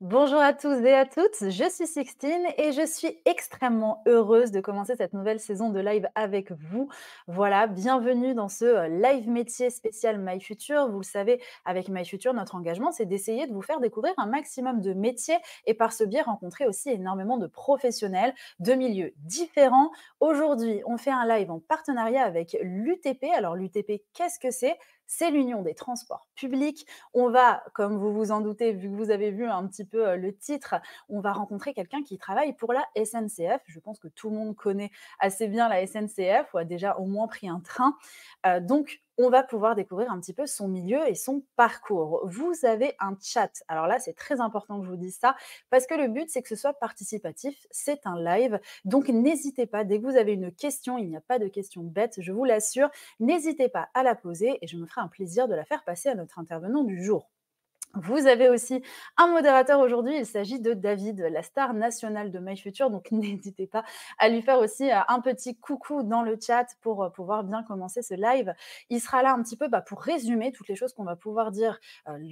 Bonjour à tous et à toutes, je suis Sixtine et je suis extrêmement heureuse de commencer cette nouvelle saison de live avec vous. Voilà, bienvenue dans ce live métier spécial My Future. Vous le savez, avec My Future, notre engagement, c'est d'essayer de vous faire découvrir un maximum de métiers et par ce biais rencontrer aussi énormément de professionnels de milieux différents. Aujourd'hui, on fait un live en partenariat avec l'UTP. Alors l'UTP, qu'est-ce que c'est? C'est l'Union des transports publics. On va, comme vous vous en doutez, vu que vous avez vu un petit peu le titre, on va rencontrer quelqu'un qui travaille pour la SNCF. Je pense que tout le monde connaît assez bien la SNCF ou a déjà au moins pris un train. Donc, on va pouvoir découvrir un petit peu son milieu et son parcours. Vous avez un chat. Alors là, c'est très important que je vous dise ça parce que le but, c'est que ce soit participatif. C'est un live. Donc, n'hésitez pas. Dès que vous avez une question, il n'y a pas de question bête, je vous l'assure. N'hésitez pas à la poser et je me ferai un plaisir de la faire passer à notre intervenant du jour. Vous avez aussi un modérateur aujourd'hui, il s'agit de David, la star nationale de My Future, donc n'hésitez pas à lui faire aussi un petit coucou dans le chat pour pouvoir bien commencer ce live. Il sera là un petit peu pour résumer toutes les choses qu'on va pouvoir dire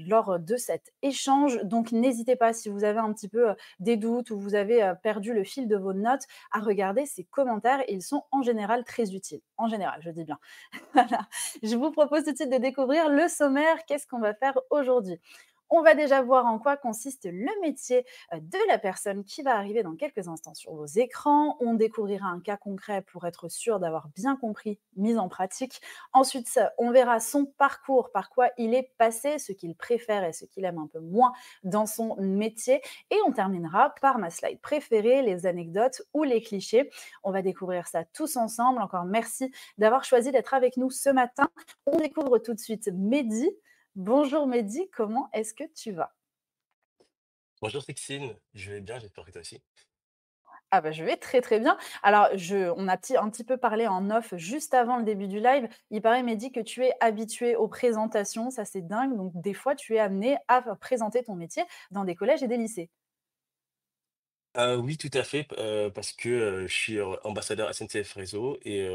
lors de cet échange. Donc n'hésitez pas, si vous avez un petit peu des doutes ou vous avez perdu le fil de vos notes, à regarder ces commentaires. Ils sont en général très utiles. En général, je dis bien. Voilà. Je vous propose tout de suite de découvrir le sommaire. Qu'est-ce qu'on va faire aujourd'hui? On va déjà voir en quoi consiste le métier de la personne qui va arriver dans quelques instants sur vos écrans. On découvrira un cas concret pour être sûr d'avoir bien compris, mis en pratique. Ensuite, on verra son parcours, par quoi il est passé, ce qu'il préfère et ce qu'il aime un peu moins dans son métier. Et on terminera par ma slide préférée, les anecdotes ou les clichés. On va découvrir ça tous ensemble. Encore merci d'avoir choisi d'être avec nous ce matin. On découvre tout de suite Mehdi. Bonjour Mehdi, comment est-ce que tu vas? Bonjour Sixine, je vais bien, j'espère que toi aussi. Ah bah, je vais très, très bien. Alors on a un petit peu parlé en off juste avant le début du live. Il paraît Mehdi que tu es habitué aux présentations, ça c'est dingue. Donc des fois, tu es amené à présenter ton métier dans des collèges et des lycées. Oui, tout à fait, parce que, je suis, ambassadeur SNCF Réseau et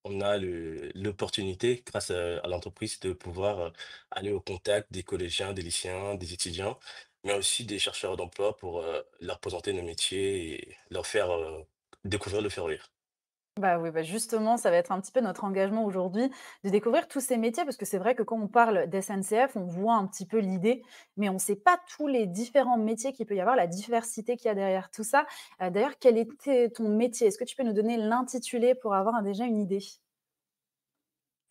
on a l'opportunité grâce à l'entreprise de pouvoir, aller au contact des collégiens, des lycéens, des étudiants, mais aussi des chercheurs d'emploi pour, leur présenter nos métiers et leur faire, découvrir le faire-vivre. Bah oui, bah justement, ça va être un petit peu notre engagement aujourd'hui de découvrir tous ces métiers, parce que c'est vrai que quand on parle d'SNCF, on voit un petit peu l'idée, mais on ne sait pas tous les différents métiers qu'il peut y avoir, la diversité qu'il y a derrière tout ça. D'ailleurs, quel était ton métier? Est-ce que tu peux nous donner l'intitulé pour avoir déjà une idée?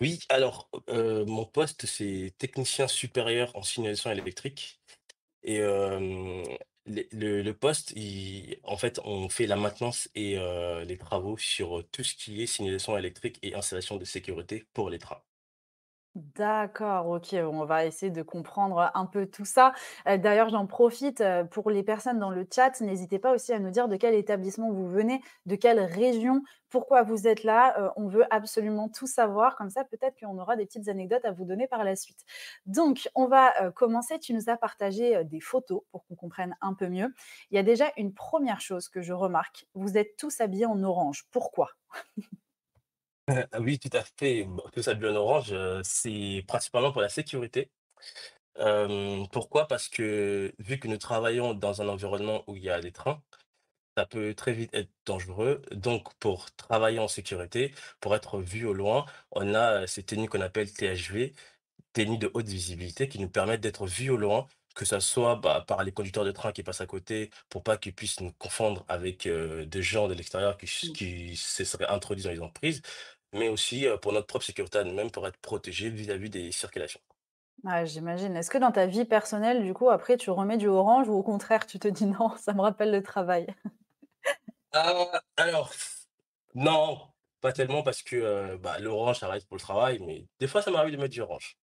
Oui, alors, mon poste, c'est technicien supérieur en signalisation électrique. Et le poste, en fait, on fait la maintenance et les travaux sur tout ce qui est signalisation électrique et installation de sécurité pour les trains. D'accord, OK, on va essayer de comprendre un peu tout ça. D'ailleurs, j'en profite, pour les personnes dans le chat, n'hésitez pas aussi à nous dire de quel établissement vous venez, de quelle région, pourquoi vous êtes là. On veut absolument tout savoir, comme ça peut-être qu'on aura des petites anecdotes à vous donner par la suite. Donc on va, commencer. Tu nous as partagé, des photos pour qu'on comprenne un peu mieux. Il y a déjà une première chose que je remarque, vous êtes tous habillés en orange. Pourquoi? Ah oui, tout à fait. Bon, tout ça bleu en orange, c'est principalement pour la sécurité. Pourquoi? Parce que vu que nous travaillons dans un environnement où il y a des trains, ça peut très vite être dangereux. Donc pour travailler en sécurité, pour être vu au loin, on a, ces tenues qu'on appelle THV, tenue de haute visibilité qui nous permettent d'être vus au loin, que ça soit, par les conducteurs de train qui passent à côté pour pas qu'ils puissent nous confondre avec, des gens de l'extérieur qui se seraient introduits dans les emprises, mais aussi, pour notre propre sécurité à nous-mêmes, pour être protégés vis-à-vis des circulations. Ouais, j'imagine. Est-ce que dans ta vie personnelle, du coup, après, tu remets du orange ou au contraire, tu te dis: «Non, ça me rappelle le travail»? Alors, non, pas tellement parce que, l'orange ça reste pour le travail, mais des fois ça m'arrive de mettre du orange.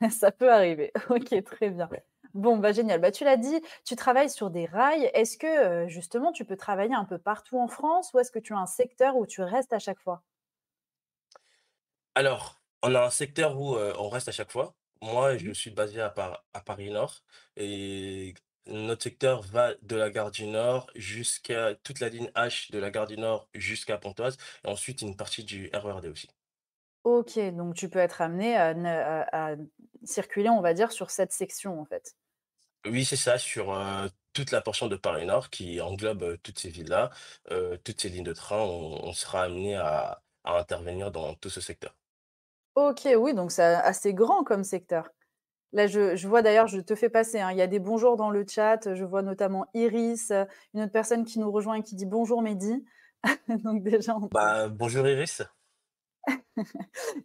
Ça peut arriver. OK, très bien. Ouais. Bon, bah, génial. Bah, tu l'as dit, tu travailles sur des rails. Est-ce que, justement, tu peux travailler un peu partout en France ou est-ce que tu as un secteur où tu restes à chaque fois? Alors, on a un secteur où, on reste à chaque fois. Moi, je Mmh. suis basé à Paris Nord et notre secteur va de la gare du Nord jusqu'à toute la ligne H de la gare du Nord jusqu'à Pontoise et ensuite une partie du RER D aussi. OK, donc tu peux être amené à circuler, on va dire, sur cette section, en fait. Oui, c'est ça, sur, toute la portion de Paris Nord qui englobe, toutes ces villes-là, toutes ces lignes de train, on sera amené à intervenir dans tout ce secteur. OK, oui, donc c'est assez grand comme secteur. Là, je vois d'ailleurs, je te fais passer, hein, il y a des bonjours dans le chat, je vois notamment Iris, une autre personne qui nous rejoint et qui dit: «Bonjour Mehdi». Donc déjà, on te Bah, bonjour Iris.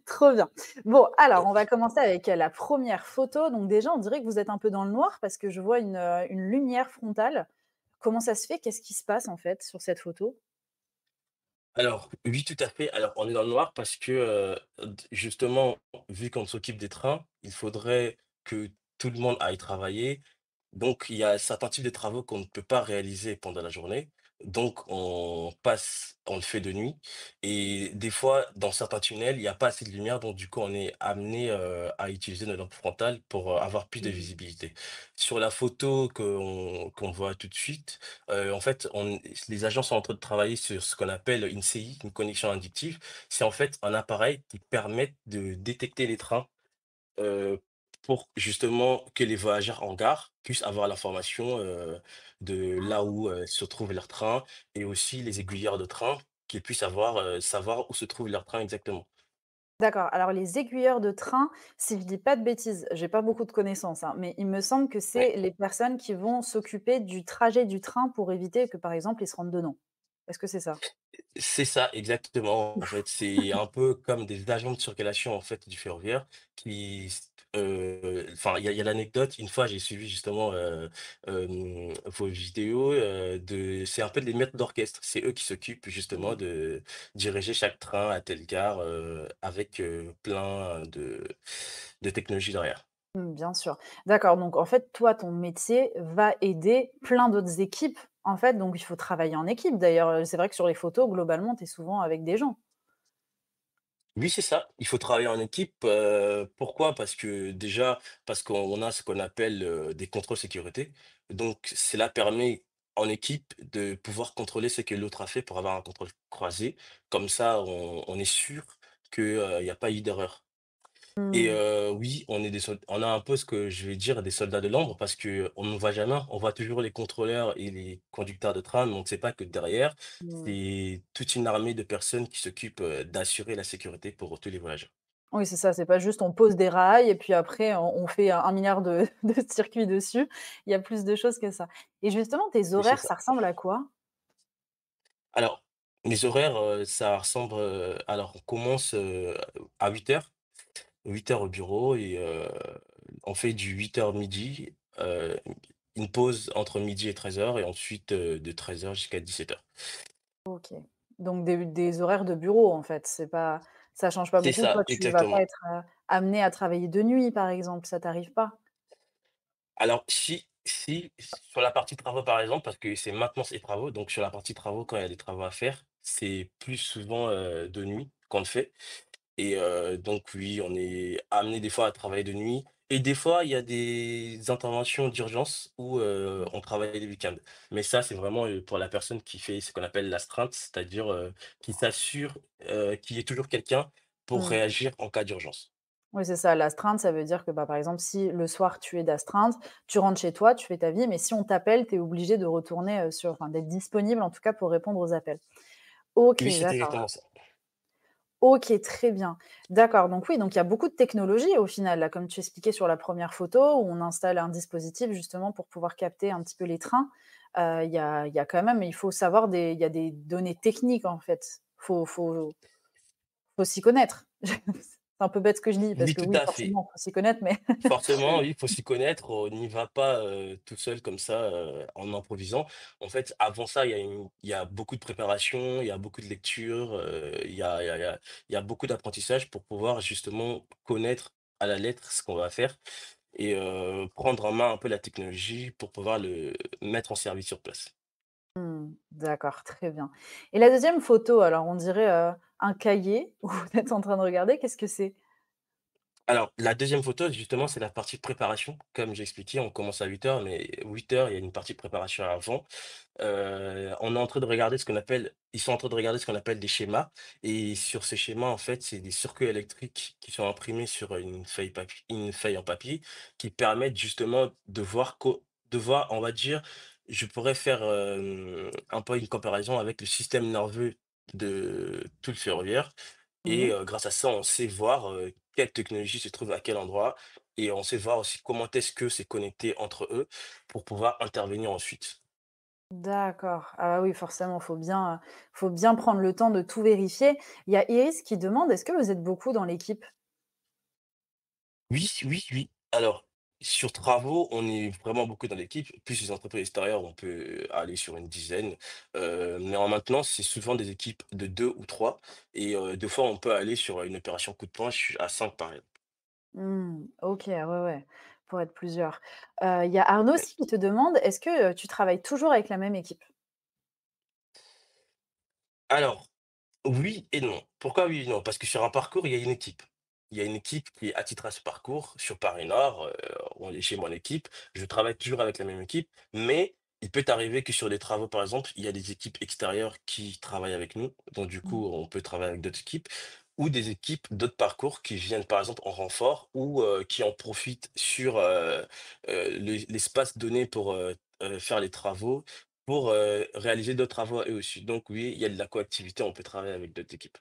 trop bien. Bon, alors on va commencer avec, la première photo. Donc déjà, on dirait que vous êtes un peu dans le noir parce que je vois une lumière frontale. Comment ça se fait? Qu'est-ce qui se passe, en fait, sur cette photo? Alors, oui, tout à fait. Alors, on est dans le noir parce que, justement, vu qu'on s'occupe des trains, il faudrait que tout le monde aille travailler. Donc, il y a certains types de travaux qu'on ne peut pas réaliser pendant la journée. Donc, on le fait de nuit. Et des fois, dans certains tunnels, il n'y a pas assez de lumière. Donc, du coup, on est amené, à utiliser nos lampes frontales pour, avoir plus de Mmh. visibilité. Sur la photo qu'on voit tout de suite, en fait, les agents sont en train de travailler sur ce qu'on appelle une CI, une connexion inductive. C'est en fait un appareil qui permet de détecter les trains, heu, pour justement que les voyageurs en gare puissent avoir l'information, de là où, se trouve leur train et aussi les aiguilleurs de train, qu'ils puissent savoir où se trouve leur train exactement. D'accord. Alors les aiguilleurs de train, si je dis pas de bêtises, j'ai pas beaucoup de connaissances, hein, mais il me semble que Ouais. c'est les personnes qui vont s'occuper du trajet du train pour éviter que, par exemple, ils se rentrent dedans. Est-ce que c'est ça? C'est ça, exactement, en fait. C'est un peu comme des agents de circulation, en fait, du ferroviaire qui enfin, il y a l'anecdote, une fois, j'ai suivi justement, vos vidéos, c'est un peu des maîtres d'orchestre. C'est eux qui s'occupent justement Mmh. de diriger chaque train à telle gare, avec, plein de technologies derrière. Mmh, bien sûr. D'accord, donc en fait, toi, ton métier va aider plein d'autres équipes, en fait, donc il faut travailler en équipe. D'ailleurs, c'est vrai que sur les photos, globalement, tu es souvent avec des gens. Oui, c'est ça. Il faut travailler en équipe. Pourquoi? Parce que déjà, parce qu'on a ce qu'on appelle des contrôles sécurité. Donc, cela permet en équipe de pouvoir contrôler ce que l'autre a fait pour avoir un contrôle croisé. Comme ça, on est sûr qu'il n'y a pas eu d'erreur. Et Mmh. oui, on a un peu ce que je vais dire des soldats de l'ombre parce que on ne voit jamais, on voit toujours les contrôleurs et les conducteurs de train, mais on ne sait pas que derrière, Mmh. c'est toute une armée de personnes qui s'occupent, d'assurer la sécurité pour tous les voyageurs. Oui, c'est ça, c'est pas juste on pose des rails et puis après on fait un milliard de de circuits dessus. Il y a plus de choses que ça. Et justement, tes Oui, c'est horaires, ça. ça ressemble à quoi? Alors, mes horaires, ça ressemble, alors on commence, à 8 heures au bureau et on fait du 8 heures midi, une pause entre midi et 13 heures et ensuite, de 13 heures jusqu'à 17 heures. OK. Donc des horaires de bureau, en fait, c'est pas ça change pas C'est beaucoup. ça, Toi, tu vas pas exactement. être, amené à travailler de nuit, par exemple, ça t'arrive pas? Alors si sur la partie travaux, par exemple, parce que c'est maintenance et travaux, donc sur la partie travaux, quand il y a des travaux à faire, c'est plus souvent, de nuit qu'on le fait. Et donc oui, on est amené des fois à travailler de nuit et des fois, il y a des interventions d'urgence où, on travaille les week-ends. Mais ça, c'est vraiment, pour la personne qui fait ce qu'on appelle l'astreinte, c'est-à-dire, qui s'assure, qu'il y ait toujours quelqu'un pour Mmh. réagir en cas d'urgence. Oui, c'est ça, l'astreinte, ça veut dire que, bah, par exemple, si le soir tu es d'astreinte, tu rentres chez toi, tu fais ta vie, mais si on t'appelle, tu es obligé de retourner, d'être disponible, en tout cas, pour répondre aux appels. OK, Oui, c'est d'accord. exactement ça. OK, très bien. D'accord, donc oui, donc il y a beaucoup de technologies au final, là, comme tu expliquais sur la première photo, où on installe un dispositif justement pour pouvoir capter un petit peu les trains. Il y a quand même il faut savoir il y a des données techniques, en fait. Faut s'y connaître. C'est un peu bête ce que je dis parce Oui, que tout oui, à fait. forcément, faut s'y connaître, mais Forcément, oui, il faut s'y connaître. On n'y va pas, tout seul comme ça, en improvisant. En fait, avant ça, il y a beaucoup de préparation, il y a beaucoup de lecture, il y a beaucoup d'apprentissage pour pouvoir justement connaître à la lettre ce qu'on va faire et prendre en main un peu la technologie pour pouvoir le mettre en service sur place. mmh, d'accord, très bien. Et la deuxième photo, alors on dirait, un cahier où vous êtes en train de regarder, qu'est-ce que c'est? Alors, la deuxième photo, justement, c'est la partie préparation. Comme j'ai expliqué, on commence à 8 heures, mais 8 heures, il y a une partie préparation avant. On est en train de regarder ce qu'on appelle ils sont en train de regarder ce qu'on appelle des schémas et sur ces schémas, en fait, c'est des circuits électriques qui sont imprimés sur une feuille en papier qui permettent justement de voir devoir, on va dire, je pourrais faire, un peu une comparaison avec le système nerveux de tout le ferroviaire et Mmh. grâce à ça, on sait voir, quelle technologie se trouve à quel endroit et on sait voir aussi comment est-ce que c'est connecté entre eux pour pouvoir intervenir ensuite. D'accord. Ah bah oui, forcément, faut bien prendre le temps de tout vérifier. Il y a Iris qui demande: «Est-ce que vous êtes beaucoup dans l'équipe?» Oui, oui, oui. Alors, sur travaux, on est vraiment beaucoup dans l'équipe. Plus les entreprises extérieures, on peut aller sur une dizaine. Mais en maintenance, c'est souvent des équipes de 2 ou 3 et des fois, on peut aller sur une opération coup de poing à 5 par exemple. Mmh, OK, ouais, ouais, pour être plusieurs. Il y a Arnaud aussi qui te demande: «Est-ce que, tu travailles toujours avec la même équipe?» Alors, oui et non. Pourquoi oui et non? Parce que sur un parcours, il y a une équipe. Il y a une équipe qui est attitrée à ce parcours. Sur Paris Nord, on est chez mon équipe. Je travaille toujours avec la même équipe, mais il peut arriver que sur des travaux, par exemple, il y a des équipes extérieures qui travaillent avec nous. Donc du Mmh. coup, on peut travailler avec d'autres équipes ou des équipes d'autres parcours qui viennent, par exemple, en renfort ou qui en profitent sur, l'espace donné pour, faire les travaux pour, réaliser d'autres travaux à eux aussi. Donc oui, il y a de la coactivité, on peut travailler avec d'autres équipes.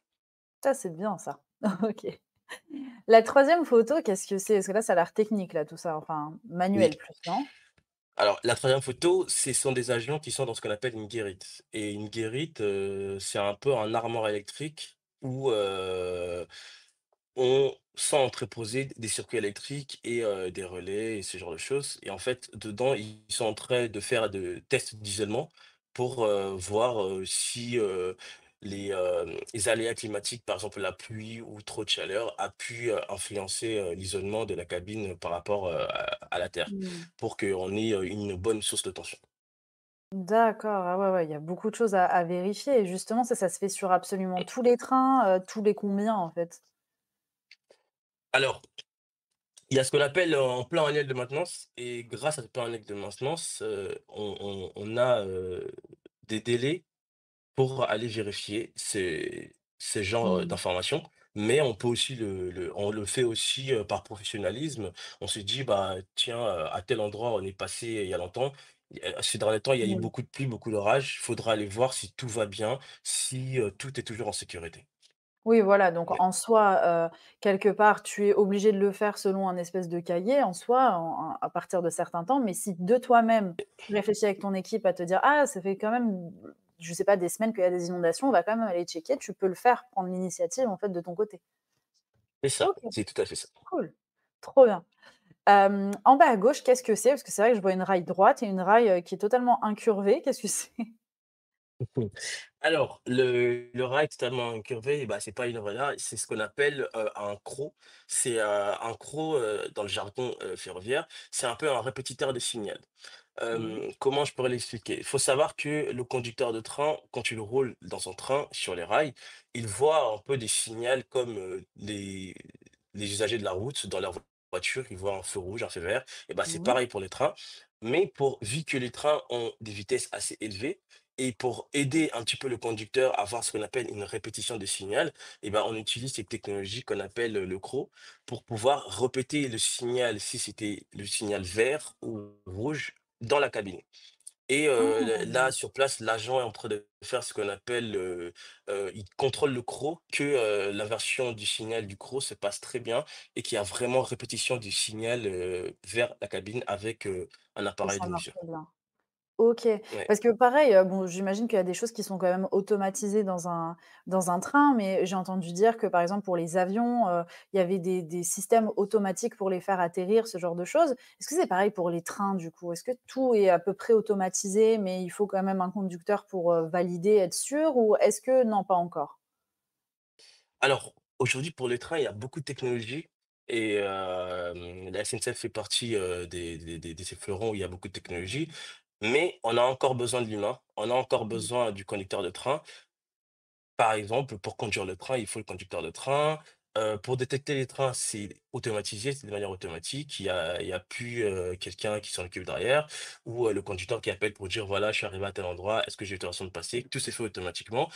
Ça, c'est bien ça. OK. La troisième photo, qu'est-ce que c'est? Parce que là, ça a l'air technique là, tout ça, enfin Oui. manuel plus, non? Alors la troisième photo, ce sont des avions qui sont dans ce qu'on appelle une guérite et une guérite, c'est un peu un armoire électrique où, on sent entreposer des circuits électriques et des relais et ce genre de choses et en fait, dedans, ils sont en train de faire de tests d'isolement pour, voir, si, les aléas climatiques, par exemple la pluie ou trop de chaleur, a pu, influencer, l'isolement de la cabine par rapport, à la terre, Mmh. pour qu'on ait, une bonne source de tension. D'accord, ah ouais, ouais, il y a beaucoup de choses à vérifier et justement ça se fait sur absolument tous les trains, tous les combien en fait? Alors, il y a ce qu'on appelle un plan annuel de maintenance et grâce à ce plan annuel de maintenance, on a, des délais pour aller vérifier ces genres, Mmh. d'informations, mais on peut aussi on le fait aussi, par professionnalisme. On se dit: «Bah, tiens, à tel endroit, on est passé il y a longtemps. Ces derniers temps, il y a eu Oui. beaucoup de pluie, beaucoup d'orage. Il faudra aller voir si tout va bien, si, tout est toujours en sécurité». Oui, voilà, donc Ouais, en soi, quelque part, tu es obligé de le faire selon un espèce de cahier en soi, à partir de certains temps, mais si de toi-même, tu réfléchis avec ton équipe à te dire: «Ah, ça fait quand même, je sais pas, des semaines qu'il y a des inondations, on va quand même aller checker», tu peux le faire, prendre l'initiative en fait de ton côté. c'est ça, OK, c'est tout à fait ça. cool, trop bien. En bas à gauche, qu'est-ce que c'est? Parce que c'est vrai que je vois une rail droite et une rail, qui est totalement incurvée. Qu'est-ce que c'est? Mmh. Alors, le rail totalement incurvé, bah, c'est pas une vraie rail, c'est ce qu'on appelle, un croc. C'est, un croc, dans le jargon, ferroviaire, c'est un peu un répétiteur de signal. Mmh. Comment je pourrais l'expliquer? Il faut savoir que le conducteur de train, quand il roule dans son train sur les rails, il voit un peu des signaux comme, les usagers de la route dans leur voiture, ils voient un feu rouge, un feu vert et bah, c'est Mmh. pareil pour les trains. Mais vu que les trains ont des vitesses assez élevées et pour aider un petit peu le conducteur à avoir ce qu'on appelle une répétition de signal et ben, on utilise cette technologie qu'on appelle, le CRO pour pouvoir répéter le signal, si c'était le signal vert ou rouge dans la cabine et Ah! là, sur place, l'agent est en train de faire ce qu'on appelle, il contrôle le croc, que, la version du signal du croc se passe très bien et qu'il y a vraiment répétition du signal, vers la cabine avec, un Que appareil ça de marche mesure. bien. OK. Ouais. Parce que pareil, bon, j'imagine qu'il y a des choses qui sont quand même automatisées dans un train, mais j'ai entendu dire que, par exemple, pour les avions, il y avait des systèmes automatiques pour les faire atterrir, ce genre de choses. Est-ce que c'est pareil pour les trains, du coup? Est-ce que tout est à peu près automatisé, mais il faut quand même un conducteur pour, valider, être sûr? Ou est-ce que non, pas encore? Alors, aujourd'hui, pour les trains, il y a beaucoup de technologies et la SNCF fait partie, de ces fleurons où il y a beaucoup de technologies, mais on a encore besoin de l'humain, on a encore Mmh. besoin du conducteur de train. Par exemple, pour conduire le train, il faut le conducteur de train. Pour détecter les trains, c'est automatisé, c'est de manière automatique. Il y a plus, quelqu'un qui s'en occupe derrière ou, le conducteur qui appelle pour dire: «Voilà, je suis arrivé à tel endroit, est-ce que j'ai l'autorisation de passer?» Tout s'est fait automatiquement.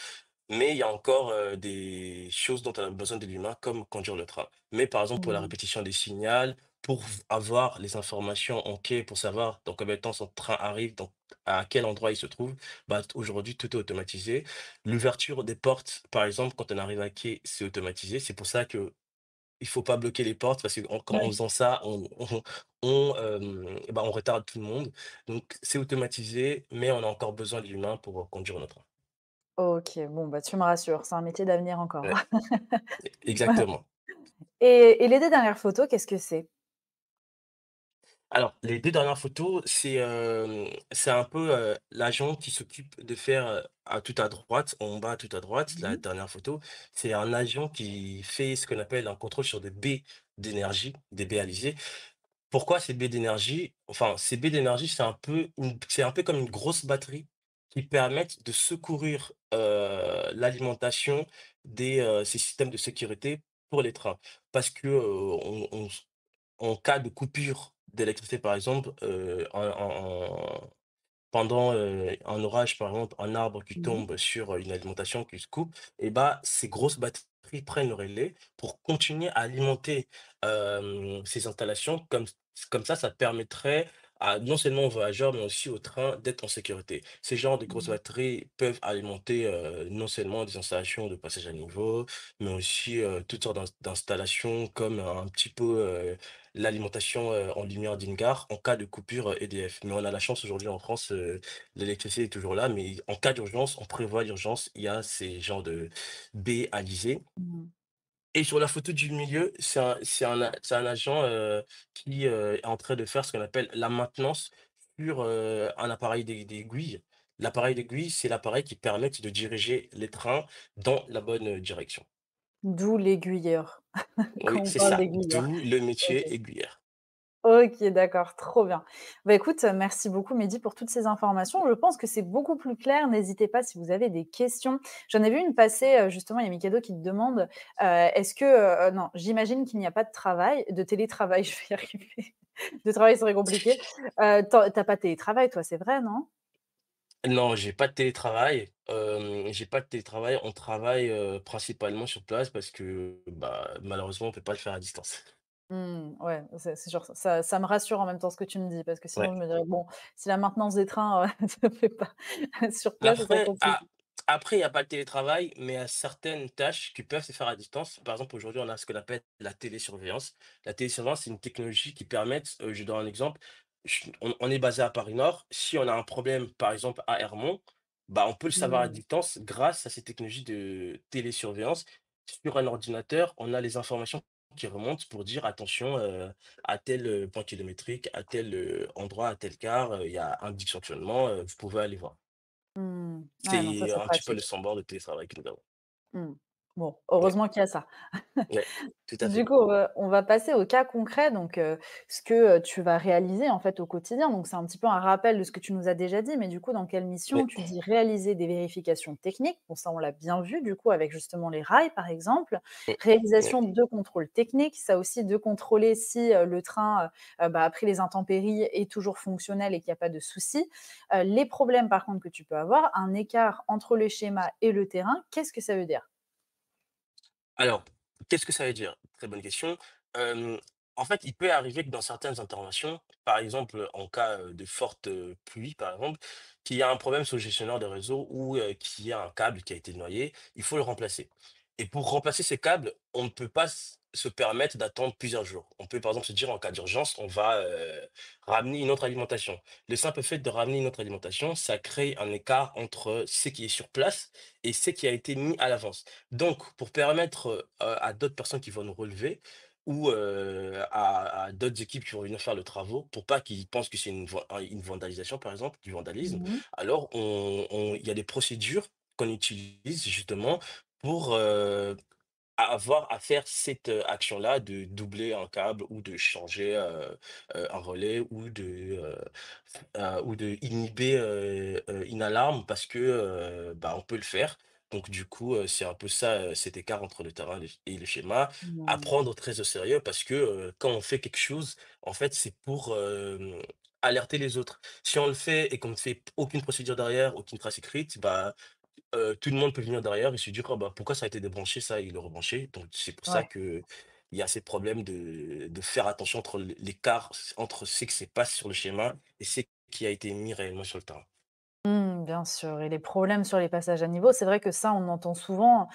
Mais il y a encore, des choses dont on a besoin de l'humain, comme conduire le train. Mais par exemple, pour la Mmh. répétition des signaux, pour avoir les informations en quai, pour savoir dans combien de temps son train arrive, donc à quel endroit il se trouve, bah, aujourd'hui, tout est automatisé. L'ouverture des portes, par exemple, quand on arrive à quai, c'est automatisé. C'est pour ça que il faut pas bloquer les portes parce qu'en Ouais. faisant ça, bah, on retarde tout le monde. Donc c'est automatisé, mais on a encore besoin de l'humain pour, conduire notre train. OK, bon, bah, tu me rassures, c'est un métier d'avenir encore. Ouais, exactement. Et les 2 dernières photos, qu'est-ce que c'est? Alors, les 2 dernières photos, c'est un peu, l'agent qui s'occupe de faire, tout à droite, en bas tout à droite, la Mmh. dernière photo, c'est un agent qui fait ce qu'on appelle un contrôle sur des baies d'énergie, des baies alizées. Pourquoi ces baies d'énergie? Enfin, ces baies d'énergie, c'est un peu comme une grosse batterie qui permettent de secourir, l'alimentation ces systèmes de sécurité pour les trains. Parce que, en cas de coupure d'électricité, par exemple, pendant, un orage, par exemple, un arbre qui Mmh. tombe sur, une alimentation qui se coupe et bah, ces grosses batteries prennent le relais pour continuer à alimenter, ces installations comme ça permettrait à non seulement aux voyageurs, mais aussi au train d'être en sécurité. Ces genres de grosses Mmh. batteries peuvent alimenter, non seulement des installations de passage à niveau, mais aussi, toutes sortes d'installations comme un petit peu, l'alimentation, en lumière d'une gare en cas de coupure, EDF. Mais on a la chance aujourd'hui en France, l'électricité est toujours là, mais en cas d'urgence, on prévoit l'urgence, il y a ces genres de baies alizées. Mmh. Et sur la photo du milieu, c'est un agent, qui, est en train de faire ce qu'on appelle la maintenance sur, un appareil d'aiguille. L'appareil d'aiguille, c'est l'appareil qui permet de diriger les trains dans la bonne, direction. D'où l'aiguilleur, quand Oui, on c'est parle ça, d'aiguilleur. d'où le OK. métier aiguilleur. OK, d'accord, trop bien. Bah, écoute, merci beaucoup Mehdi pour toutes ces informations. Je pense que c'est beaucoup plus clair. N'hésitez pas si vous avez des questions. J'en ai vu une passer, justement, il y a Mikado qui te demande, est-ce que, non, j'imagine qu'il n'y a pas de télétravail, je vais y arriver. De travail serait compliqué. Tu pas de télétravail toi, c'est vrai, non? Non, j'ai pas de télétravail. On travaille, principalement sur place parce que, bah, malheureusement, on peut pas le faire à distance. Mmh, ouais, c'est sûr, ça me rassure en même temps ce que tu me dis, parce que sinon Ouais. je me dirais: «Bon, si la maintenance des trains, se fait pas sur place, ça serait Après compliqué». après, il y a pas de télétravail, mais il y a certaines tâches qui peuvent se faire à distance. Par exemple, aujourd'hui, on a ce qu'on appelle la télésurveillance. La télésurveillance, c'est une technologie qui permet, je donne un exemple, on est basé à Paris Nord. Si on a un problème, par exemple, à Hermont, bah, on peut le savoir à Mmh. distance grâce à ces technologies de télésurveillance. Sur un ordinateur, on a les informations qui remontent pour dire: «Attention, à tel, point kilométrique, à tel, endroit, à telle gare, il y a un dysfonctionnement, vous pouvez aller voir». Mmh. Ouais, non, ça C'est c'est un petit peu le pratique. symbole de télétravail que nous avons. Mmh. Bon, Ouais, heureusement qu'il y a ça. ouais, tout à Du fait. coup, on va passer au cas concret, donc ce que, tu vas réaliser, en fait, au quotidien. Donc c'est un petit peu un rappel de ce que tu nous as déjà dit, mais du coup, dans quelle mission? Oui, Tu dis réaliser des vérifications techniques. Bon, ça, on l'a bien vu, du coup, avec justement les rails, par exemple. oui, oui. Réalisation de contrôles techniques, ça aussi de contrôler si, le train, bah, après les intempéries est toujours fonctionnel et qu'il y a pas de souci. Les problèmes, par contre, que tu peux avoir, un écart entre le schéma et le terrain, qu'est-ce que ça veut dire? Alors, qu'est-ce que ça veut dire? Très bonne question. Hem, En fait, il peut arriver que dans certaines interventions, par exemple, en cas, de forte, pluie, par exemple, qu'il y a un problème sur le gestionnaire de réseau ou, qu'il y a un câble qui a été noyé, il faut le remplacer. Et pour remplacer ces câbles, on ne peut pas se permettre d'attendre plusieurs jours. On peut, par exemple, se dire en cas d'urgence, on va, ramener une autre alimentation. Le simple fait de ramener une autre alimentation, ça crée un écart entre ce qui est sur place et ce qui a été mis à l'avance. Donc, pour permettre, à d'autres personnes qui vont nous relever ou, à d'autres équipes qui vont venir faire le travaux, pour pas qu'ils pensent que c'est une vandalisation, par exemple, du vandalisme, Mmh. alors il y a des procédures qu'on utilise justement pour, avoir à faire cette, action-là de doubler un câble ou de changer, un relais ou de inhiber, une alarme parce que, bah, on peut le faire. Donc du coup, c'est un peu ça, cet écart entre le terrain et le schéma. À Mmh. prendre très au sérieux parce que, quand on fait quelque chose, en fait, c'est pour, alerter les autres. Si on le fait et qu'on ne fait aucune procédure derrière, aucune trace écrite, bah, tout le monde peut venir derrière et se dire: «Oh bah, pourquoi ça a été débranché ça et le rebrancher?» Donc c'est pour ça Ouais. que il y a ces problèmes de faire attention entre l'écart entre ce qui se passe sur le schéma et ce qui a été mis réellement sur le terrain. Mmh, bien sûr et les problèmes sur les passages à niveau, c'est vrai que ça, on entend souvent,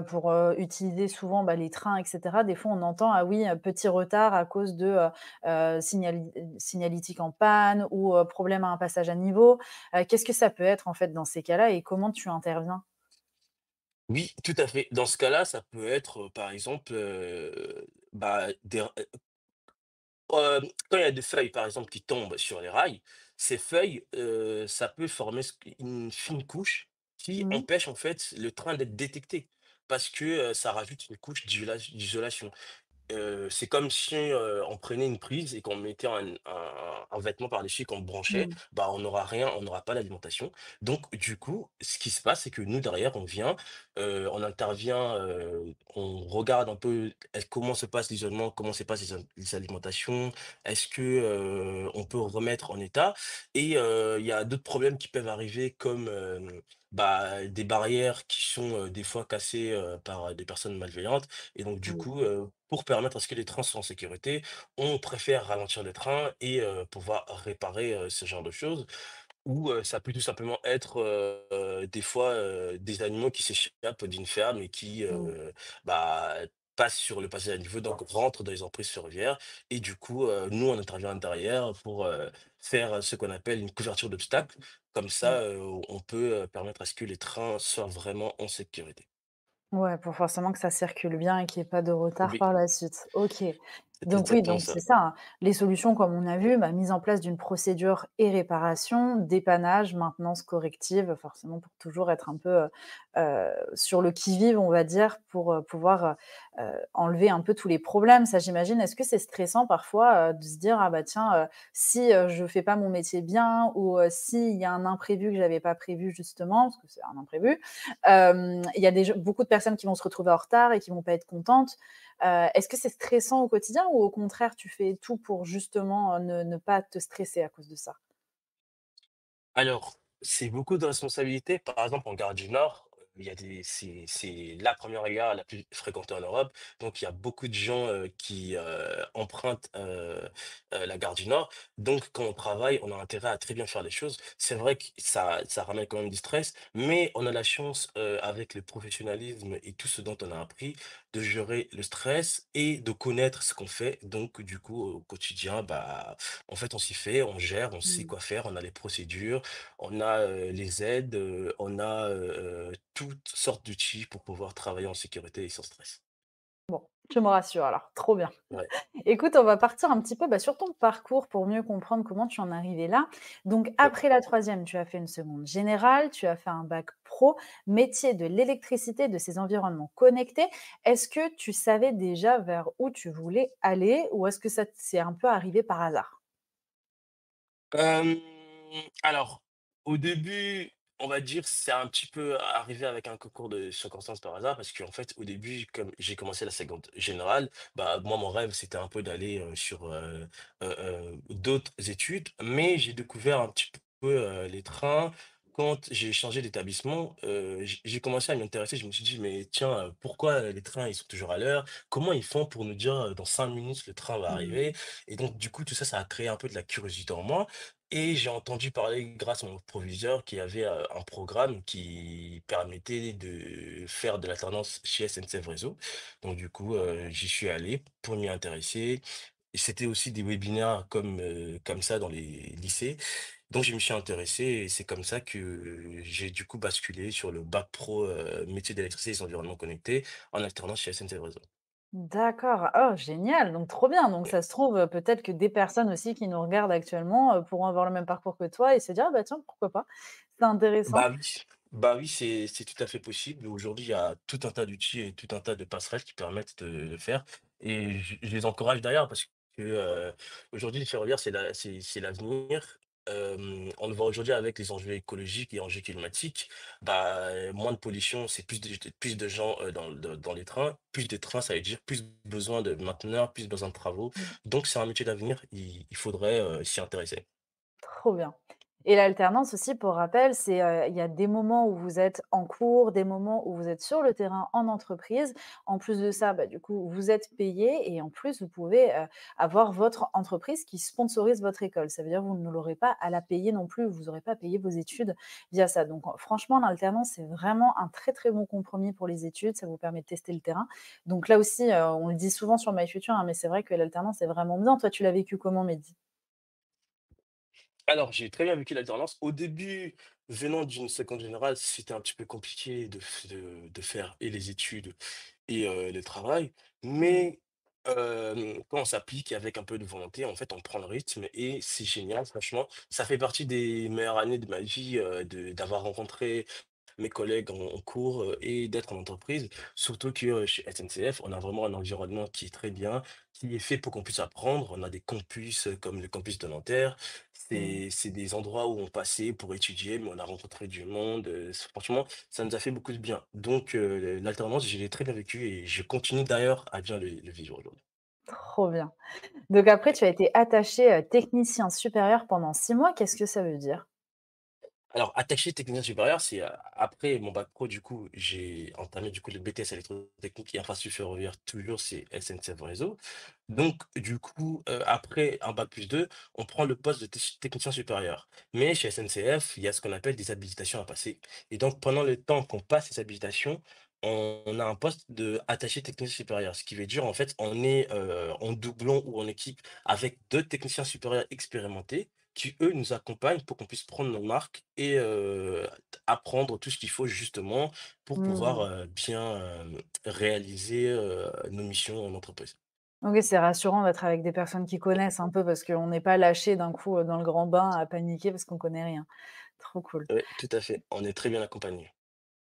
pour, utiliser souvent, bah, les trains et cetera. Des fois, on entend: «Ah oui, petit retard à cause de, signalétique en panne ou, problème à un passage à niveau». Qu'est-ce que ça peut être, en fait, dans ces cas-là et comment tu interviens? Oui, tout à fait. Dans ce cas-là, ça peut être, par exemple, bah, quand il y a des feuilles, par exemple, qui tombent sur les rails, ces feuilles, ça peut former une fine couche qui Mmh. empêche, en fait, le train d'être détecté parce que, ça rajoute une couche d'isolation. C'est comme si, on prenait une prise et qu'on mettait un vêtement par-dessus, qu'on branchait, Mmh. bah, on n'aura rien, on n'aura pas l'alimentation. Donc du coup, ce qui se passe, c'est que nous derrière, on vient, on intervient, on regarde un peu comment se passe l'isolement, comment se passent les alimentations, est-ce que, on peut remettre en état? Et il y a d'autres problèmes qui peuvent arriver comme, bah, des barrières qui sont, des fois cassées, par des personnes malveillantes et donc du Mmh. coup, pour permettre à ce que les trains soient en sécurité, on préfère ralentir le train et pouvoir réparer, ce genre de choses. Ou, ça peut tout simplement être, des fois, des animaux qui s'échappent d'une ferme et qui, Mmh. bah, passent sur le passage à niveau, donc rentrent dans les emprises ferroviaires et du coup, nous, on intervient derrière pour, faire, ce qu'on appelle une couverture d'obstacles. Comme Mmh. ça, on peut, permettre à ce que les trains soient vraiment en sécurité. Ouais, pour forcément que ça circule bien et qu'il y ait pas de retard Oui, par la suite. OK. c'est Donc oui, exactement donc c'est ça. ça, hein. Les solutions, comme on a vu, bah, mise en place d'une procédure et réparation, dépannage, maintenance corrective, forcément pour toujours être un peu, sur le qui-vive, on va dire, pour, pouvoir, enlever un peu tous les problèmes. Ça, j'imagine, est-ce que c'est stressant parfois, de se dire: «Ah bah tiens, si, je fais pas mon métier bien ou, s'il y a un imprévu que j'avais pas prévu justement», parce que c'est un imprévu, il y a beaucoup de personnes qui vont se retrouver en retard et qui vont pas être contentes. Est-ce que c'est stressant au quotidien ou au contraire, tu fais tout pour justement, ne pas te stresser à cause de ça? Alors, c'est beaucoup de responsabilités. Par exemple, en Gare du Nord, il y a c'est la première gare la plus fréquentée en Europe. Donc, il y a beaucoup de gens qui empruntent la Gare du Nord. Donc, quand on travaille, on a intérêt à très bien faire les choses. C'est vrai que ça ramène quand même du stress, mais on a la chance, avec le professionnalisme et tout ce dont on a appris, de gérer le stress et de connaître ce qu'on fait. Donc, du coup, au quotidien, bah, en fait, on s'y fait, on gère, on sait Mmh. quoi faire, on a les procédures, on a, les aides, on a, toutes sortes d'outils pour pouvoir travailler en sécurité et sans stress. Bon, tu me rassures alors, trop bien. Ouais, Écoute, on va partir un petit peu, bah, sur ton parcours pour mieux comprendre comment tu en es arrivé là. Donc ouais. après la troisième, tu as fait une seconde générale, tu as fait un bac pro, métier de l'électricité, de ces environnements connectés. Est-ce que tu savais déjà vers où tu voulais aller ou est-ce que ça c'est un peu arrivé par hasard? Hem, alors, au début, on va dire, c'est un petit peu arrivé avec un concours de circonstances par hasard parce qu'en fait, au début, comme j'ai commencé la seconde générale, bah, moi, mon rêve, c'était un peu d'aller, sur, d'autres études, mais j'ai découvert un petit peu, les trains quand j'ai changé d'établissement, j'ai commencé à m'y intéresser. Je me suis dit: «Mais tiens, pourquoi les trains, ils sont toujours à l'heure? Comment ils font pour nous dire, dans 5 minutes, le train va Mmh. arriver?» Et donc du coup, tout ça, ça a créé un peu de la curiosité en moi et j'ai entendu parler grâce à mon proviseur qu'il y avait, un programme qui permettait de faire de l'alternance chez SNCF Réseau. Donc du coup, j'y suis allé pour m'y intéresser et c'était aussi des webinaires comme ça dans les lycées. Donc je me suis intéressé et c'est comme ça que j'ai du coup basculé sur le bac pro, métier d'électricité et des environnements connectés en alternance chez SNCF Réseau. D'accord. Oh génial, donc trop bien. Donc ça se trouve, peut-être que des personnes aussi qui nous regardent actuellement, pourront avoir le même parcours que toi et se dire: «Ah bah tiens, pourquoi pas?» C'est intéressant. Bah oui, bah oui, c'est tout à fait possible. Aujourd'hui, il y a tout un tas d'outils et tout un tas de passerelles qui permettent de le faire et je les encourage d'ailleurs parce que, aujourd'hui, le ferroviaire, c'est l'avenir. On le voit aujourd'hui avec les enjeux écologiques et enjeux climatiques. Bah, moins de pollution, c'est plus de gens, dans les trains. Plus de trains, ça veut dire plus besoin de mainteneurs, plus besoin de travaux. Mmh. Donc c'est un métier d'avenir, il faudrait, s'y intéresser. Trop bien. Et l'alternance aussi, pour rappel, c'est, il y a des moments où vous êtes en cours, des moments où vous êtes sur le terrain en entreprise. En plus de ça, bah, du coup, vous êtes payé et en plus, vous pouvez, avoir votre entreprise qui sponsorise votre école. Ça veut dire que vous ne l'aurez pas à la payer non plus, vous n'aurez pas à payer vos études via ça. Donc, franchement, l'alternance, c'est vraiment un très, très bon compromis pour les études. Ça vous permet de tester le terrain. Donc là aussi, on le dit souvent sur MyFuture, hein, mais c'est vrai que l'alternance est vraiment bien. Toi, tu l'as vécu comment, Mehdi? Alors, j'ai très bien vécu l'alternance. Au début, venant d'une seconde générale, c'était un petit peu compliqué de faire et les études et le travail. Mmh. Mais quand on s'applique avec un peu de volonté, en fait, on prend le rythme et c'est génial, franchement. Ça fait partie des meilleures années de ma vie, d'avoir rencontré mes collègues en cours, et d'être en entreprise. Surtout que, chez SNCF, on a vraiment un environnement qui est très bien, qui est fait pour qu'on puisse apprendre. On a des campus, comme le campus de Nanterre. Mmh. C'est des endroits où on passait pour étudier, mais on a rencontré du monde, franchement, ça nous a fait beaucoup de bien. Donc l'alternance, je l'ai très bien vécu et je continue d'ailleurs à bien le vivre aujourd'hui. Trop bien. Donc après, tu as été attaché, technicien supérieur pendant 6 mois. Qu'est-ce que ça veut dire? Alors, attaché technicien supérieur, c'est, après mon bac pro, du coup, j'ai entamé, du coup, le BTS électrotechnique et infrastructure ferroviaire, toujours c'est SNCF Réseau. Donc, du coup, après un bac+2, on prend le poste de technicien supérieur. Mais chez SNCF, il y a ce qu'on appelle des habilitations à passer. Et donc, pendant le temps qu'on passe ces habilitations, on a un poste d'attaché technicien supérieur. Ce qui veut dire, en fait, on est en doublon ou en équipe avec d'autres techniciens supérieurs expérimentés qui, eux, nous accompagnent pour qu'on puisse prendre nos marques et apprendre tout ce qu'il faut justement pour pouvoir, Mmh. bien, réaliser, nos missions en entreprise. OK, c'est rassurant d'être avec des personnes qui connaissent un peu parce qu'on n'est pas lâché d'un coup, dans le grand bain à paniquer parce qu'on connaît rien. Trop cool. Oui, tout à fait, on est très bien accompagnés.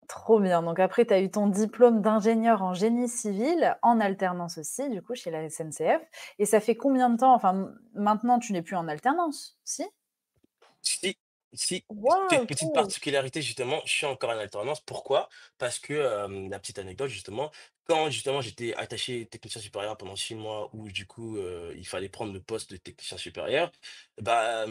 Trop bien. Donc après, tu as eu ton diplôme d'ingénieur en génie civil, en alternance aussi, du coup, chez la SNCF. Et ça fait combien de temps? Enfin, maintenant, tu n'es plus en alternance, si? Si, si, Waouh, petite cool! particularité justement, je suis encore en alternance. Pourquoi? Parce que, la petite anecdote justement, quand justement j'étais attaché technicien supérieur pendant 6 mois où du coup, il fallait prendre le poste de technicien supérieur, bah,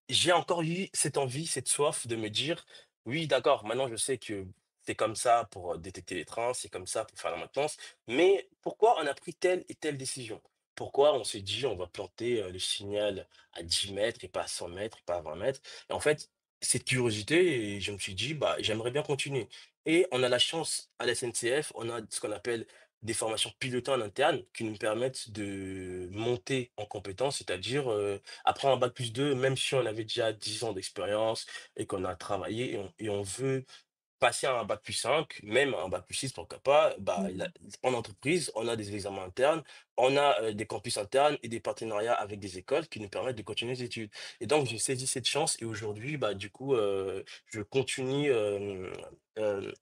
j'ai encore eu cette envie, cette soif de me dire: «Oui d'accord, maintenant je sais que c'est comme ça pour, détecter les trains, c'est comme ça pour faire la maintenance, mais pourquoi on a pris telle et telle décision? Pourquoi on s'est dit: "On va planter, le signal à 10 mètres et pas à 100 mètres et pas à 20 mètres"?» Et en fait, cette curiosité et je me suis dit: «Bah, j'aimerais bien continuer» et on a la chance à la SNCF, on a ce qu'on appelle des formations pilotées en interne qui nous permettent de monter en compétences, c'est-à-dire, après un bac+2, même si on avait déjà 10 ans d'expérience et qu'on a travaillé et on veut passer à un bac+5, même un bac+6, pourquoi pas, bah, la Mmh. en entreprise, on a des examens internes, on a, des campus internes et des partenariats avec des écoles qui nous permettent de continuer les études et donc j'ai saisi cette chance et aujourd'hui, bah, du coup, je continue,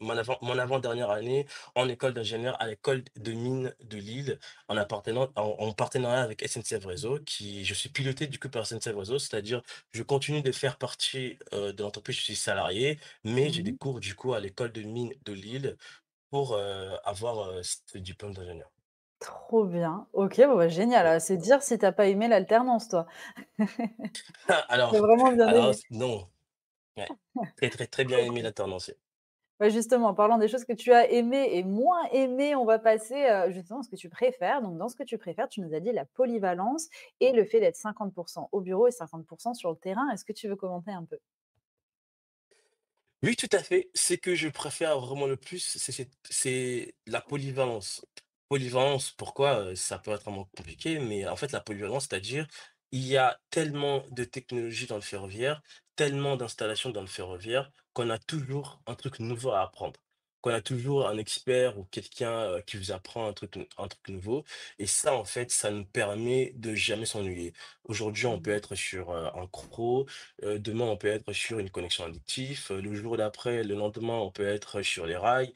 mon avant-dernière année en école d'ingénieur à l'école de mines de Lille en partenariat avec SNCF Réseau qui je suis piloté du coup par SNCF Réseau, c'est-à-dire je continue de faire partie, de l'entreprise, je suis salarié, mais j'ai des Mmh. cours du coup à l'école de mines de Lille pour, avoir, ce diplôme d'ingénieur. Trop bien. OK, bon, bah, génial. Ouais. C'est dire si tu as pas aimé l'alternance, toi. Tu Alors as vraiment bien aimé. non, ouais, très, très, très bien Trop aimé cool. l'alternance, ouais. Bah, justement, en parlant des choses que tu as aimées et moins aimées, on va passer, justement à ce que tu préfères. Donc dans ce que tu préfères, tu nous as dit la polyvalence et le fait d'être 50 au bureau et 50 sur le terrain. Est-ce que tu veux commenter un peu? Oui, tout à fait. Ce que je préfère vraiment le plus, c'est la polyvalence. Polyvalence, pourquoi? Ça peut être un mot compliqué, mais en fait, la polyvalence, c'est-à-dire, il y a tellement de technologies dans le ferroviaire, tellement d'installations dans le ferroviaire, qu'on a toujours un truc nouveau à apprendre. Qu'on a toujours un expert ou quelqu'un, qui vous apprend un truc nouveau et ça, en fait, ça nous permet de jamais s'ennuyer. Aujourd'hui, on peut Mmh. être sur, un chro, demain, on peut être sur une connexion addictive, le jour d'après, le lendemain, on peut être sur les rails,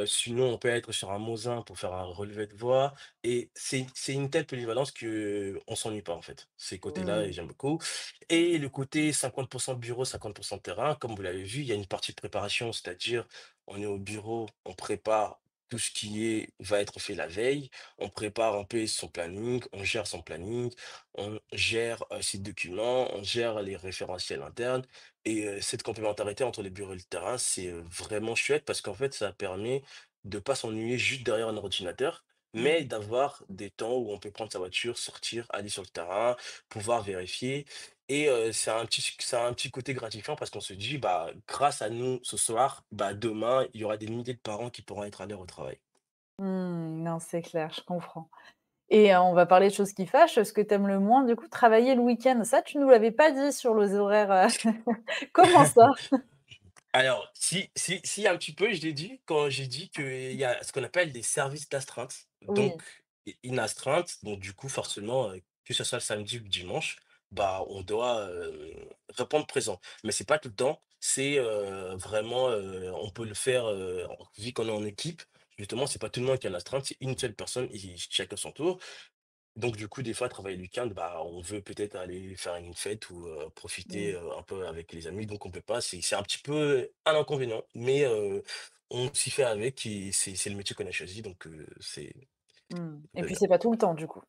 sinon on peut être sur un Mosin pour faire un relevé de voix et c'est une telle polyvalence qu'on s'ennuie pas, en fait. Ces côtés-là et Mmh. j'aime beaucoup et le côté 50 bureau, 50 terrain, comme vous l'avez vu, il y a une partie de préparation, c'est-à-dire on est au bureau, on prépare tout ce qui va être fait la veille. On prépare un peu son planning, on gère son planning, on gère ses documents, on gère les référentiels internes. Et cette complémentarité entre les bureaux et le terrain, c'est vraiment chouette parce qu'en fait, ça permet de pas s'ennuyer juste derrière un ordinateur, mais Mmh. d'avoir des temps où on peut prendre sa voiture, sortir, aller sur le terrain, pouvoir vérifier. Et c'est un petit côté gratifiant parce qu'on se dit, bah, grâce à nous ce soir, bah, demain, il y aura des milliers de parents qui pourront être à l'heure au travail. Mmh, non, c'est clair, je comprends et on va parler de choses qui fâchent. Ce que tu aimes le moins, du coup, travailler le week-end, ça, tu nous l'avais pas dit sur les horaires, comment ça? Alors, si un petit peu, je l'ai dit quand j'ai dit qu'il y a ce qu'on appelle des services d'astreinte. Donc, Oui. une astreinte, donc du coup, forcément, que ce soit le samedi ou le dimanche, bah, on doit répondre présent. Mais c'est pas tout le temps, c'est vraiment, on peut le faire vu qu'on est en équipe. Justement, c'est pas tout le monde qui a une astreinte, c'est une seule personne, et chacun son tour. Donc du coup, des fois, travailler le week-end, bah, on veut peut-être aller faire une fête ou profiter Mmh. un peu avec les amis, donc on peut pas. C'est un petit peu un inconvénient, mais on s'y fait avec et c'est le métier qu'on a choisi, donc Mmh c'est et très puis bien. c'est pas tout le temps, du coup?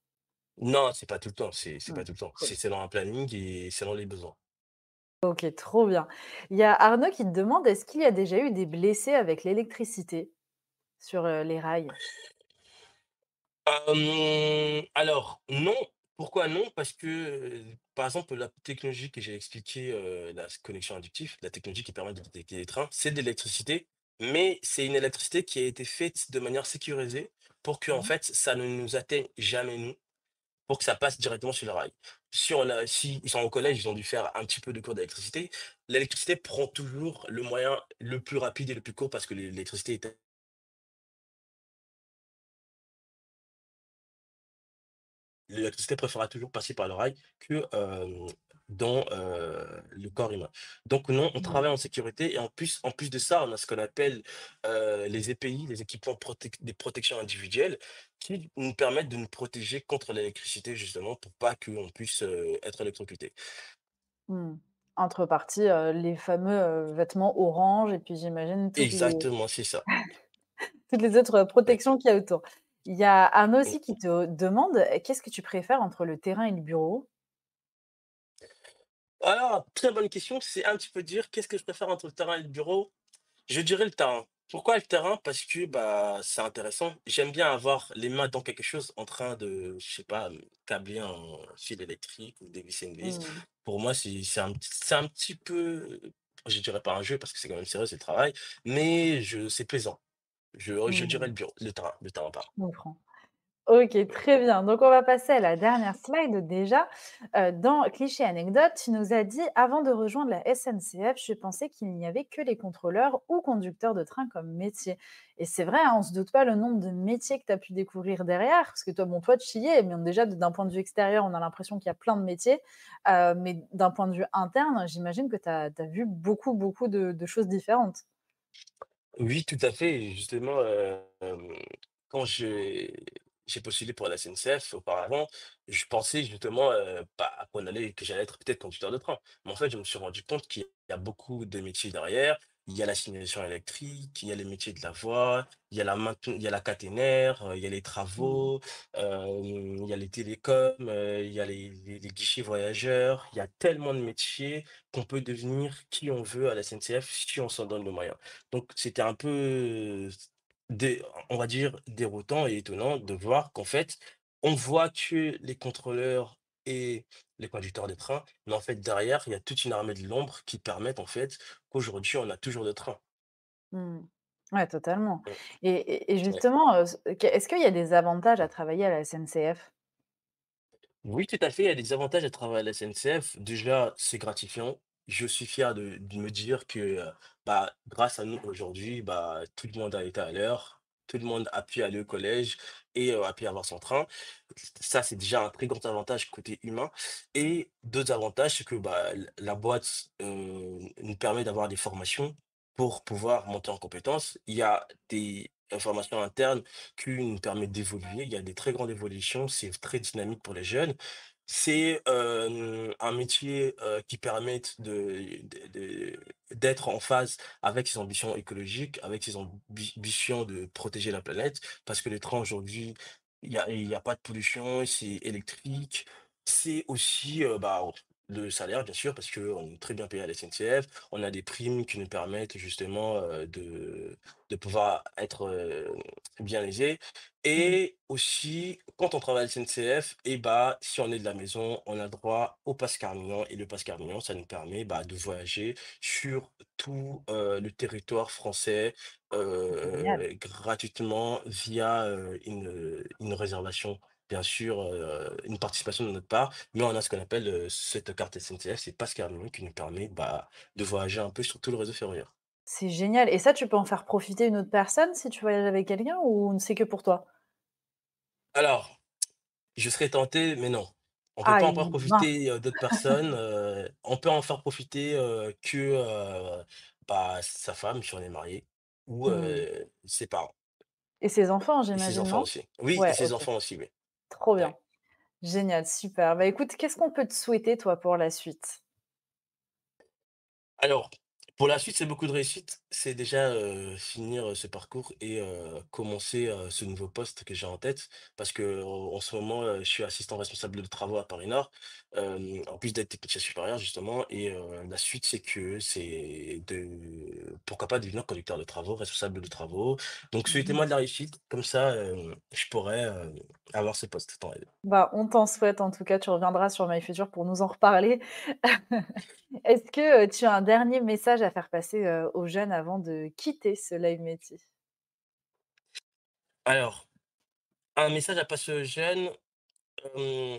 Non, c'est pas tout le temps, c'est pas Mmh, tout le temps. cool. C'est selon un planning et selon les besoins. OK, trop bien. Il y a Arnaud qui te demande: «Est-ce qu'il y a déjà eu des blessés avec l'électricité sur, les rails?» Alors non. Pourquoi non? Parce que, par exemple, la technologie que j'ai expliquée, la connexion inductive, la technologie qui permet de détecter les trains, c'est de l'électricité, mais c'est une électricité qui a été faite de manière sécurisée pour que en Mmh. fait, ça ne nous atteigne jamais nous, pour que ça passe directement sur le rail. Si ils sont au collège, ils ont dû faire un petit peu de cours d'électricité. L'électricité prend toujours le moyen le plus rapide et le plus court parce que l'électricité est l'électricité préférera toujours passer par l'oreille que, dans, le corps humain. Donc non, on Mmh. travaille en sécurité et en plus de ça, on a ce qu'on appelle, les EPI, les équipements des protections individuelles, qui nous permettent de nous protéger contre l'électricité justement pour pas qu'on puisse, être électrocuté. Mmh. Entre parties, les fameux, vêtements orange et puis j'imagine Exactement, c'est ça. toutes les autres, Ouais. protections qu'il y a autour. Il y a Arnaud Mmh. aussi qui te demande: «Qu'est-ce que tu préfères entre le terrain et le bureau?» Alors, très bonne question, c'est un petit peu dire qu'est-ce que je préfère entre le terrain et le bureau? Je dirais le terrain. Pourquoi le terrain? Parce que, bah, c'est intéressant. J'aime bien avoir les mains dans quelque chose en train de, je sais pas, câbler un fil électrique ou dévisser une vis. Mmh. Pour moi, c'est un petit peu, je dirais pas un jeu parce que c'est quand même sérieux, c'est le travail, mais c'est plaisant. Je dirais Mmh. le terrain, pardon. Je comprends. OK, très bien. Donc on va passer à la dernière slide déjà. Dans cliché anecdote, tu nous as dit: «Avant de rejoindre la SNCF, je pensais qu'il n'y avait que les contrôleurs ou conducteurs de train comme métier» et c'est vrai, hein, on se doute pas le nombre de métiers que tu as pu découvrir derrière. Parce que toi, bon, toi, tu y es, mais déjà d'un point de vue extérieur, on a l'impression qu'il y a plein de métiers. Mais d'un point de vue interne, j'imagine que tu as vu beaucoup, beaucoup de choses différentes. Oui, tout à fait. Et justement, quand j'ai postulé pour la SNCF auparavant, je pensais justement, bah, que j'allais être peut-être conducteur de train. Mais en fait, je me suis rendu compte qu'il y a beaucoup de métiers derrière. Il y a la signalisation électrique, il y a les métiers de la voie, il y a la caténaire, il y a les Mmh. travaux, il y a les télécoms, il y a les guichets voyageurs. Il y a tellement de métiers qu'on peut devenir qui on veut à la SNCF si on s'en donne le moyen. Donc c'était un peu, dé on va dire déroutant et étonnant de voir qu'en fait, on voit que les contrôleurs et les conducteurs de train, mais en fait derrière, il y a toute une armée de l'ombre qui permettent en fait qu'aujourd'hui on a toujours de train. Mmh. Ouais, totalement Mmh, et ouais. justement, est-ce qu'il y a des avantages à travailler à la SNCF? Oui, tout à fait, il y a des avantages à travailler à la SNCF. Déjà, c'est gratifiant. Je suis fier de me dire que, bah, grâce à nous aujourd'hui, bah, tout le monde a été à l'heure, tout le monde a pu aller au collège et a pu avoir son train. Ça, c'est déjà un très grand avantage côté humain. Et d'autres avantages, c'est que bah, la boîte nous permet d'avoir des formations pour pouvoir monter en compétences. Il y a des formations internes qui nous permettent d'évoluer. Il y a des très grandes évolutions, c'est très dynamique pour les jeunes. C'est, un métier, qui permette d'être en phase avec ses ambitions écologiques, avec ses ambitions de protéger la planète. Parce que les trains aujourd'hui, il y a pas de pollution, c'est électrique. C'est aussi, bah, le salaire bien sûr, parce qu'on est très bien payé à la SNCF. On a des primes qui nous permettent justement, de pouvoir être, bien lésés. Mmh. Et aussi, quand on travaille à la SNCF, et bah, si on est de la maison, on a droit au pass Carmignon. Et le pass Carmignon, ça nous permet, bah, de voyager sur tout, le territoire français, Génial. gratuitement via, une réservation. Bien sûr, une participation de notre part, mais on a ce qu'on appelle, cette carte SNCF, c'est pass Carmignon qui nous permet, bah, de voyager un peu sur tout le réseau ferroviaire. C'est génial et ça, tu peux en faire profiter une autre personne si tu voyages avec quelqu'un ou c'est que pour toi? Alors, je serais tenté, mais non. On peut pas en faire Aïe, mince. profiter, d'autres personnes, on peut en faire profiter, que, bah, sa femme si on est marié ou, Mmh. ses parents Et ses enfants, et ses j'imagine, enfants non? aussi. Oui, et Ouais, ses OK, enfants aussi, oui. trop bien. Ouais. Génial, super. Bah, écoute, qu'est-ce qu'on peut te souhaiter, toi, pour la suite? Alors, pour la suite, c'est beaucoup de réussite. C'est déjà, finir, ce parcours et commencer, ce nouveau poste que j'ai en tête. Parce qu'en ce moment, je suis assistant responsable de travaux à Paris Nord, en plus d'être technicien supérieur justement et la suite, c'est de pourquoi pas devenir conducteur de travaux, responsable de travaux. Donc souhaitez-moi Mmh. de la réussite, comme ça, je pourrais, avoir ce poste dans la vie. Bah, on t'en souhaite en tout cas, tu reviendras sur MyFuture pour nous en reparler. Est-ce que, tu as un dernier message à faire passer, aux jeunes avant de quitter ce live métier? Alors, un message à passer aux jeunes, hem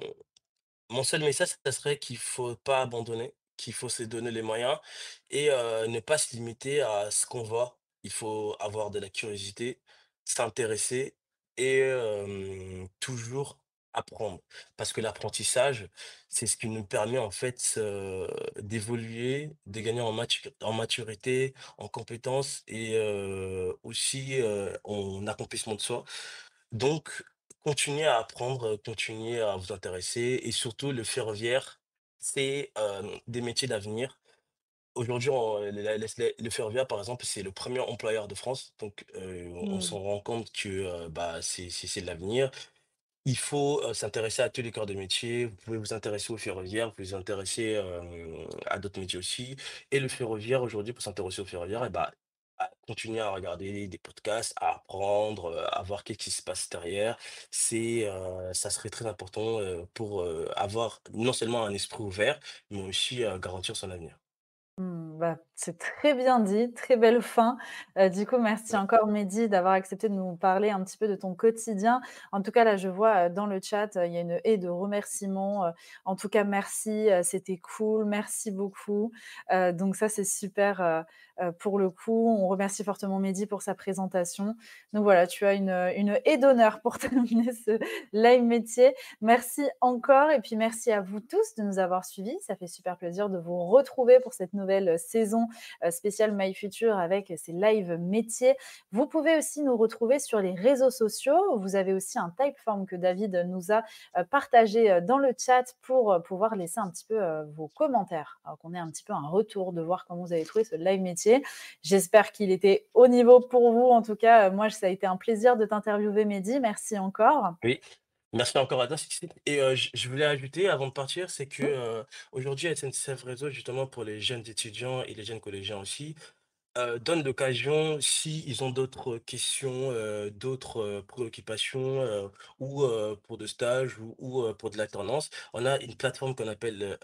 mon seul message, ça serait qu'il faut pas abandonner, qu'il faut se donner les moyens et ne pas se limiter à ce qu'on voit. Il faut avoir de la curiosité, s'intéresser et toujours apprendre. Parce que l'apprentissage, c'est ce qui nous permet en fait, d'évoluer, de gagner en maturité, en compétences et aussi, en accomplissement de soi. Donc, continuez à apprendre, continuez à vous intéresser et surtout le ferroviaire, c'est, des métiers d'avenir. Aujourd'hui, le ferroviaire, par exemple, c'est le premier employeur de France, donc on Mmh. s'en rend compte que, bah, c'est de l'avenir. Il faut, s'intéresser à tous les corps de métier. Vous pouvez vous intéresser au ferroviaire, vous pouvez vous intéresser, à d'autres métiers aussi et le ferroviaire aujourd'hui, pour s'intéresser au ferroviaire et bah, à continuer à regarder des podcasts, à apprendre, à voir qu'est-ce qui se passe derrière. Ça serait très important, pour, avoir non seulement un esprit ouvert, mais aussi, garantir son avenir. Mmh, bah, c'est très bien dit, très belle fin. Du coup, merci Ouais. encore Mehdi d'avoir accepté de nous parler un petit peu de ton quotidien. En tout cas, là, je vois, dans le chat, il y a une haie de remerciements. En tout cas, merci, c'était cool, merci beaucoup. Donc ça, c'est super, pour le coup. On remercie fortement Mehdi pour sa présentation. Donc voilà, tu as une haie d'honneur pour terminer ce live métier. Merci encore et puis merci à vous tous de nous avoir suivis. Ça fait super plaisir de vous retrouver pour cette nouvelle saison spéciale My Future avec ces lives métiers. Vous pouvez aussi nous retrouver sur les réseaux sociaux. Vous avez aussi un Typeform que David nous a partagé dans le chat pour pouvoir laisser un petit peu vos commentaires. Alors qu'on ait un petit peu un retour de voir comment vous avez trouvé ce live métier. J'espère qu'il était au niveau pour vous. En tout cas, moi, ça a été un plaisir de t'interviewer, Mehdi. Merci encore. Oui. Merci encore à toi, Cécile et je voulais ajouter avant de partir, c'est que, Mmh. aujourd'hui SNCF Réseau, justement pour les jeunes étudiants et les jeunes collégiens aussi, donne l'occasion, s'ils ont d'autres questions, d'autres, préoccupations, ou pour de stages ou pour de l'alternance. On a une plateforme qu'on appelle,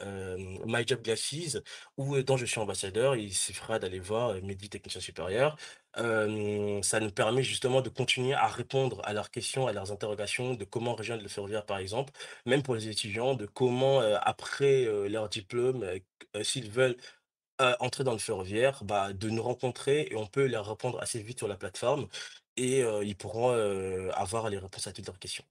My Job Glasses où, dont je suis ambassadeur. Il suffira d'aller voir, Mehdi Technicien Supérieur. Ça nous permet justement de continuer à répondre à leurs questions, à leurs interrogations, de comment rejoindre le ferroviaire, par exemple. Même pour les étudiants, de comment, après, leur diplôme, s'ils veulent entrer dans le ferroviaire, bah, de nous rencontrer et on peut leur répondre assez vite sur la plateforme et ils pourront, avoir les réponses à toutes leurs questions.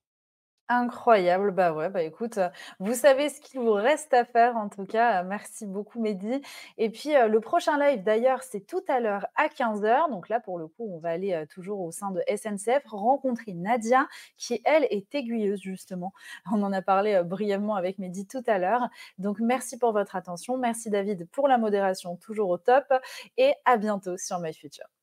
Incroyable, bah, ouais, bah, écoute, vous savez ce qu'il vous reste à faire en tout cas, merci beaucoup Mehdi et puis, le prochain live d'ailleurs, c'est tout à l'heure à 15 heures. Donc là, pour le coup, on va aller, toujours au sein de SNCF rencontrer Nadia qui, elle, est aiguilleuse justement. On en a parlé, brièvement avec Mehdi tout à l'heure. Donc merci pour votre attention, merci David pour la modération toujours au top et à bientôt sur My Future.